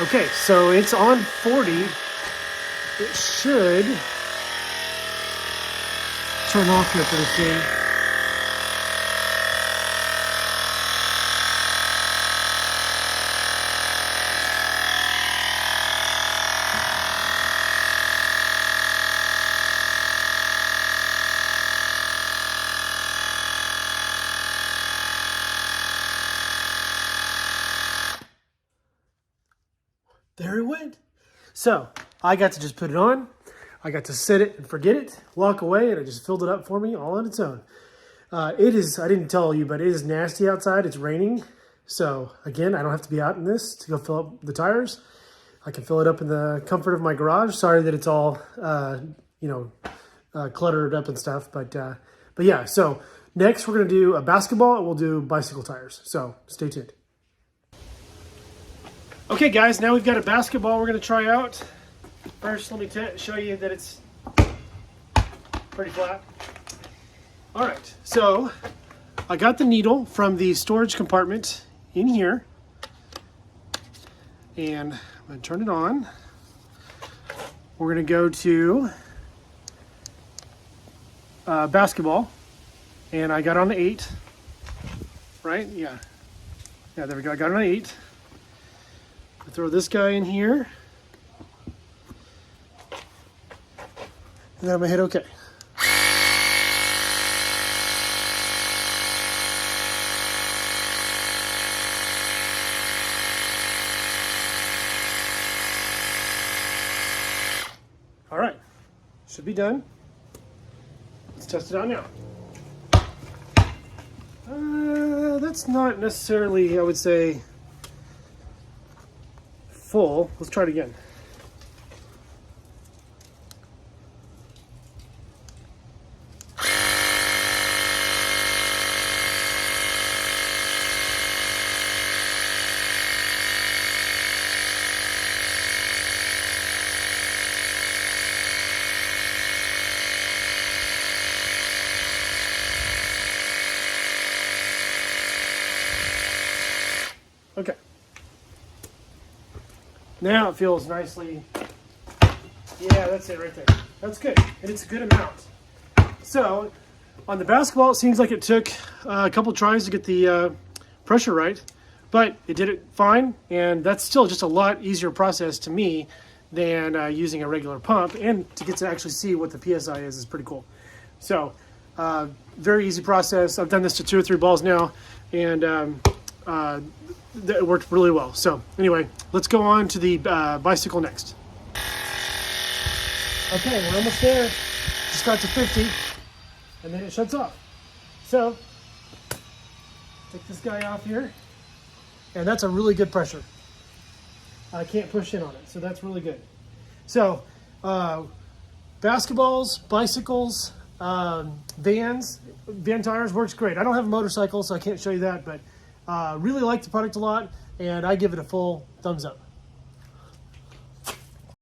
Okay, so it's on 40. It should turn off here pretty soon. There it went. So I got to just put it on. I got to set it and forget it, walk away, and it just filled it up for me all on its own. It is, I didn't tell you, but it is nasty outside. It's raining. So again, I don't have to be out in this to go fill up the tires. I can fill it up in the comfort of my garage. Sorry that it's all, cluttered up and stuff. But yeah, so next we're going to do a basketball and we'll do bicycle tires. So stay tuned. Okay guys, now we've got a basketball we're going to try out. First, let me show you that it's pretty flat. All right, so I got the needle from the storage compartment in here. And I'm going to turn it on. We're going to go to basketball. And I got on the 8. Right? Yeah. Yeah, there we go. I got on the 8. I throw this guy in here. And then I'm going to hit OK. All right. Should be done. Let's test it out now. That's not necessarily, I would say, full. Let's try it again. Okay. Now it feels nicely. Yeah, that's it right there. That's good. And it's a good amount. So on the basketball, it seems like it took a couple tries to get the pressure right, but it did it fine. And that's still just a lot easier process to me than using a regular pump. And to get to actually see what the PSI is pretty cool. So very easy process. I've done this to 2 or 3 balls now, and it worked really well. So anyway, let's go on to the bicycle next. Okay, we're almost there. Just got to 50, and then it shuts off. So take this guy off here, and that's a really good pressure. I can't push in on it, so that's really good. So basketballs, bicycles, vans, van tires works great. I don't have a motorcycle, so I can't show you that, but really like the product a lot, and I give it a full thumbs up.